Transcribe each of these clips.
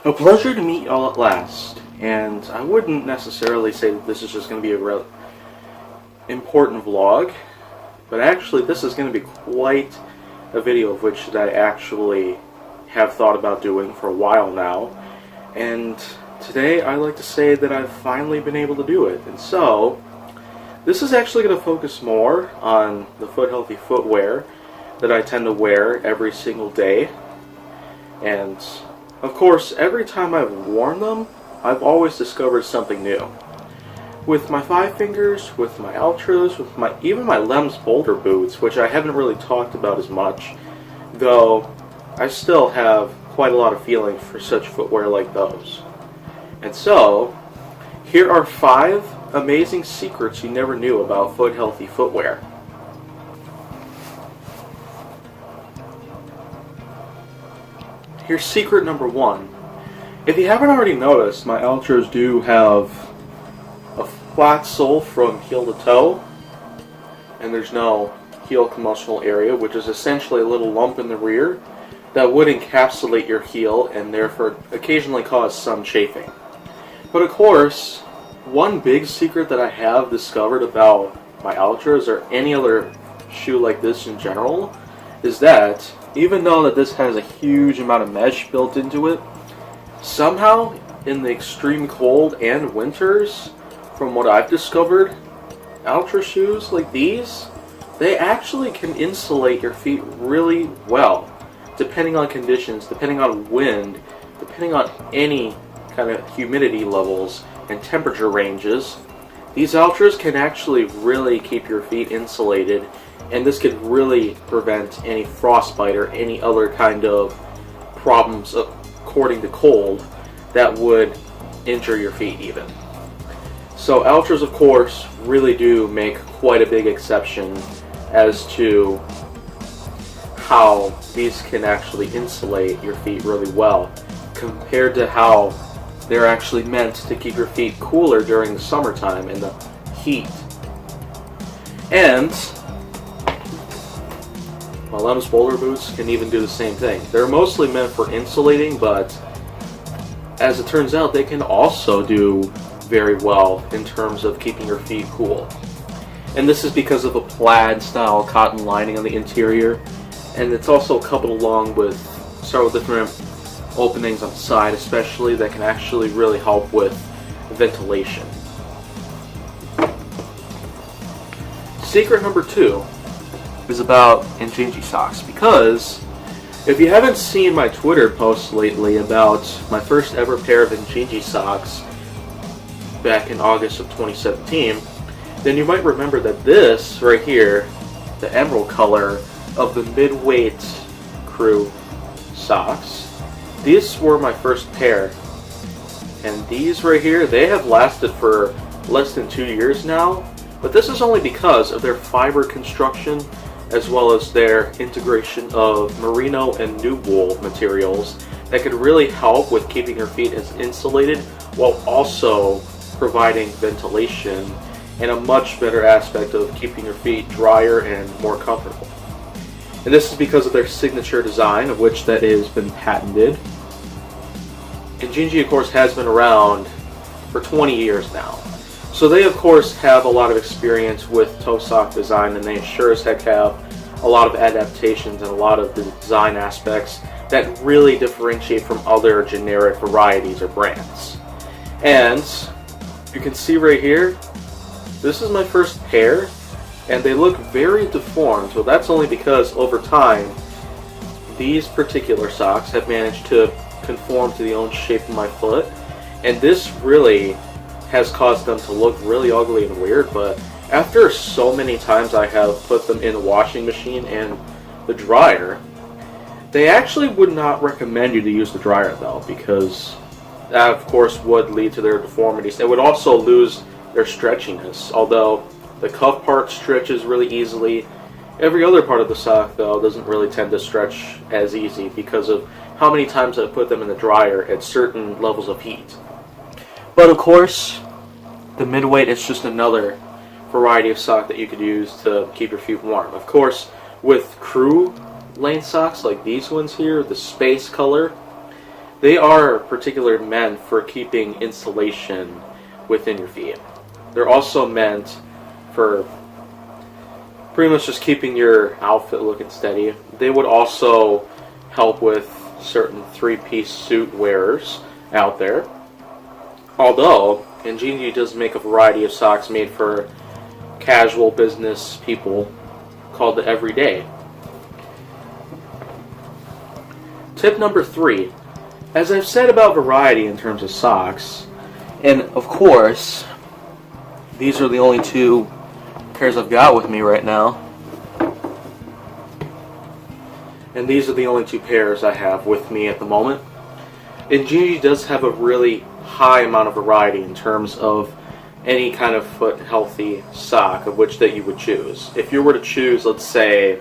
A pleasure to meet y'all at last, and I wouldn't necessarily say that this is just going to be a real important vlog, but actually this is going to be quite a video of which that I actually have thought about doing for a while now, and today I'd like to say that I've finally been able to do it. And so this is actually going to focus more on the foot healthy footwear that I tend to wear every single day. And of course, every time I've worn them, I've always discovered something new. With my 5 fingers, with my Ultras, with even my Lems Boulder boots, which I haven't really talked about as much, though I still have quite a lot of feeling for such footwear like those. And so, here are 5 amazing secrets you never knew about foot healthy footwear. Here's secret number 1. If you haven't already noticed, my Ultras do have a flat sole from heel to toe, and there's no heel commotional area, which is essentially a little lump in the rear that would encapsulate your heel and therefore occasionally cause some chafing. But of course, one big secret that I have discovered about my Ultras or any other shoe like this in general is that even though that this has a huge amount of mesh built into it, somehow in the extreme cold and winters, from what I've discovered, Ultra shoes like these, they actually can insulate your feet really well, depending on conditions, depending on wind, depending on any kind of humidity levels and temperature ranges. These Ultras can actually really keep your feet insulated, and this could really prevent any frostbite or any other kind of problems according to cold that would injure your feet even. So Ultras, of course, really do make quite a big exception as to how these can actually insulate your feet really well compared to how they're actually meant to keep your feet cooler during the summertime and the heat. And my Lems Boulder boots can even do the same thing. They're mostly meant for insulating, but as it turns out, they can also do very well in terms of keeping your feet cool. And this is because of a plaid style cotton lining on the interior, and it's also coupled along with several different openings on the side especially that can actually really help with ventilation. Secret number 2 is about Injinji socks, because if you haven't seen my Twitter post lately about my first ever pair of Injinji socks back in August of 2017, then you might remember that this right here, the emerald color of the mid-weight crew socks, these were my first pair, and these right here, they have lasted for less than 2 years now, but this is only because of their fiber construction as well as their integration of merino and new wool materials that could really help with keeping your feet as insulated while also providing ventilation and a much better aspect of keeping your feet drier and more comfortable. And this is because of their signature design, of which that has been patented. Injinji, of course, has been around for 20 years now. So they, of course, have a lot of experience with toe sock design, and they sure as heck have a lot of adaptations and a lot of the design aspects that really differentiate from other generic varieties or brands. And you can see right here, this is my first pair, and they look very deformed. Well, that's only because over time, these particular socks have managed to conform to the own shape of my foot, and this really has caused them to look really ugly and weird. But after so many times I have put them in the washing machine and the dryer, they actually would not recommend you to use the dryer though, because that of course would lead to their deformities. They would also lose their stretchiness, although the cuff part stretches really easily. Every other part of the sock though doesn't really tend to stretch as easy because of how many times I put them in the dryer at certain levels of heat. But of course, the midweight is just another variety of sock that you could use to keep your feet warm. Of course, with crew lane socks like these ones here, the space color, They are particularly meant for keeping insulation within your feet. They're also meant for pretty much just keeping your outfit looking steady. They would also help with certain three-piece suit wearers out there. Although, Injinji does make a variety of socks made for casual business people called the everyday. Tip number 3. As I've said about variety in terms of socks, and of course, these are the only 2 pairs I've got with me right now. And these are the only 2 pairs I have with me at the moment. Injinji does have a really high amount of variety in terms of any kind of foot healthy sock of which that you would choose. If you were to choose, let's say,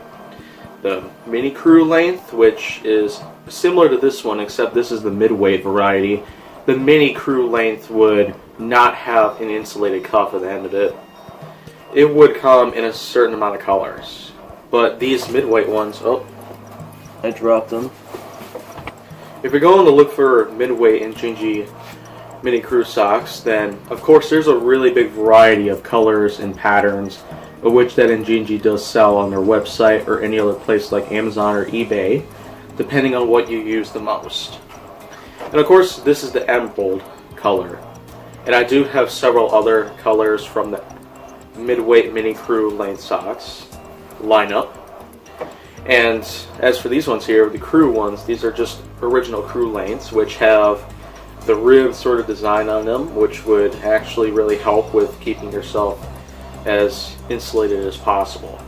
the mini crew length, which is similar to this one except this is the mid-weight variety, the mini crew length would not have an insulated cuff at the end of it. It would come in a certain amount of colors. But these mid-weight ones, oh, I dropped them. If you're going to look for mid-weight Injinji mini crew socks, then of course there's a really big variety of colors and patterns of which that Injinji does sell on their website or any other place like Amazon or eBay, depending on what you use the most. And of course this is the emerald color. And I do have several other colors from the mid-weight mini crew length socks lineup. And as for these ones here, the crew ones, these are just original crew lengths, which have the rib sort of design on them, which would actually really help with keeping yourself as insulated as possible.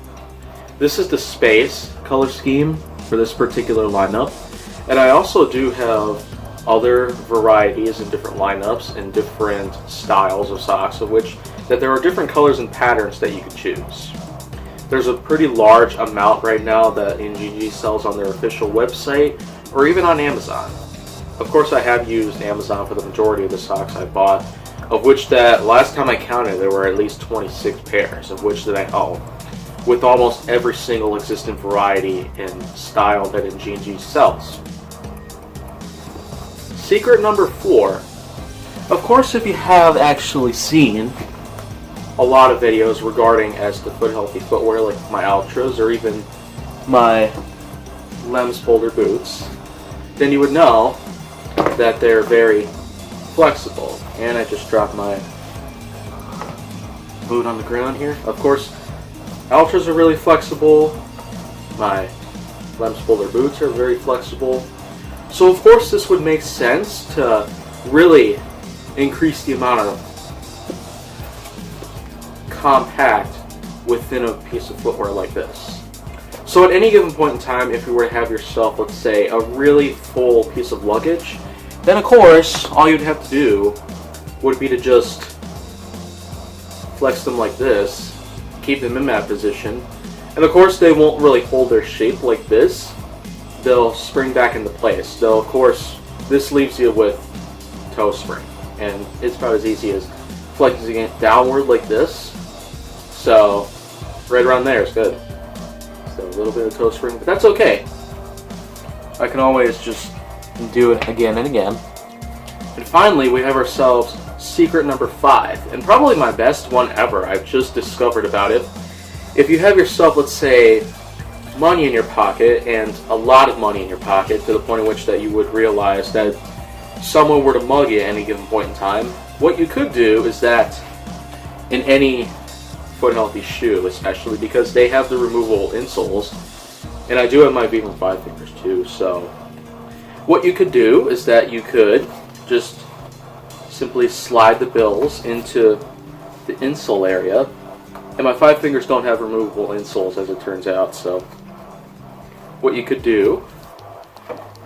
This is the space color scheme for this particular lineup. And I also do have other varieties and different lineups and different styles of socks, of which that there are different colors and patterns that you could choose. There's a pretty large amount right now that Injinji sells on their official website or even on Amazon. Of course, I have used Amazon for the majority of the socks I bought, of which that last time I counted there were at least 26 pairs, of which that I own, with almost every single existent variety and style that Injinji sells. Secret number 4. Of course, if you have actually seen a lot of videos regarding as to foot healthy footwear like my Ultras or even my Lems Boulder boots, then you would know that they're very flexible. And I just dropped my boot on the ground here. Of course, Ultras are really flexible. My Lems Boulder boots are very flexible. So of course this would make sense to really increase the amount of compact within a piece of footwear like this. So at any given point in time, if you were to have yourself, let's say, a really full piece of luggage, then of course all you'd have to do would be to just flex them like this, keep them in that position, and of course they won't really hold their shape like this. They'll spring back into place. Though of course this leaves you with toe spring, and it's about as easy as flexing it downward like this. So right around there is good. So a little bit of toe spring, but that's okay. I can always just do it again and again. And finally, we have ourselves secret number 5, and probably my best one ever. I've just discovered about it. If you have yourself, let's say, money in your pocket, and a lot of money in your pocket, to the point in which that you would realize that someone were to mug you at any given point in time, what you could do is that in any foot healthy shoe, especially because they have the removable insoles, and I do have my Vibram 5 fingers too, so what you could do is that you could just simply slide the bills into the insole area, and my 5 fingers don't have removable insoles as it turns out, so what you could do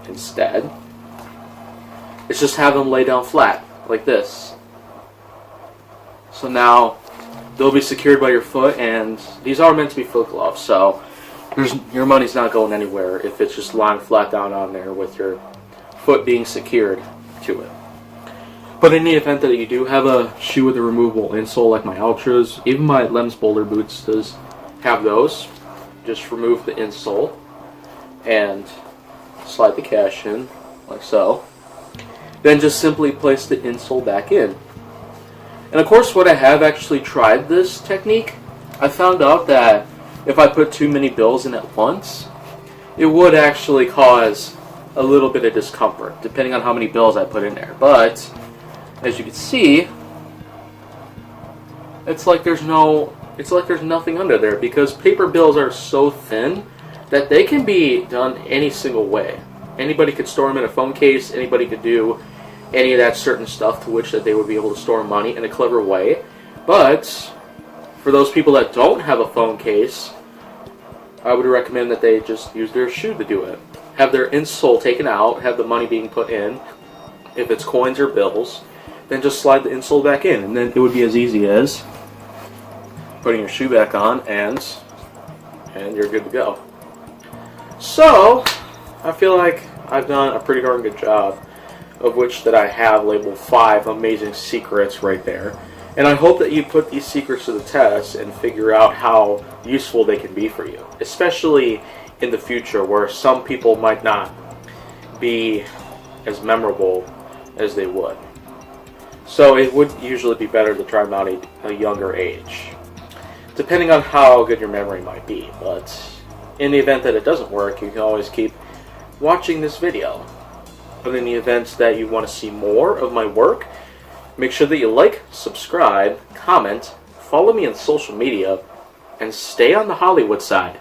instead is just have them lay down flat like this. So now they'll be secured by your foot, and these are meant to be foot gloves, so your money's not going anywhere if it's just lying flat down on there with your foot being secured to it. But in the event that you do have a shoe with a removable insole like my Ultras, even my Lems Boulder boots does have those, just remove the insole and slide the cash in like so. then just simply place the insole back in. And of course, when I have actually tried this technique, I found out that if I put too many bills in at once, it would actually cause a little bit of discomfort, depending on how many bills I put in there. But, as you can see, it's like there's nothing under there, because paper bills are so thin that they can be done any single way. Anybody could store them in a phone case, anybody could do any of that certain stuff to which that they would be able to store money in a clever way. But for those people that don't have a phone case, I would recommend that they just use their shoe to do it. Have their insole taken out, have the money being put in. If it's coins or bills, then just slide the insole back in, and then it would be as easy as putting your shoe back on, and you're good to go. So, I feel like I've done a pretty darn good job, of which that I have labeled 5 amazing secrets right there. And I hope that you put these secrets to the test and figure out how useful they can be for you, especially in the future where some people might not be as memorable as they would. So it would usually be better to try them out at a younger age, depending on how good your memory might be. But in the event that it doesn't work, you can always keep watching this video. But in the event that you want to see more of my work, make sure that you like, subscribe, comment, follow me on social media, and stay on the Hollywood side.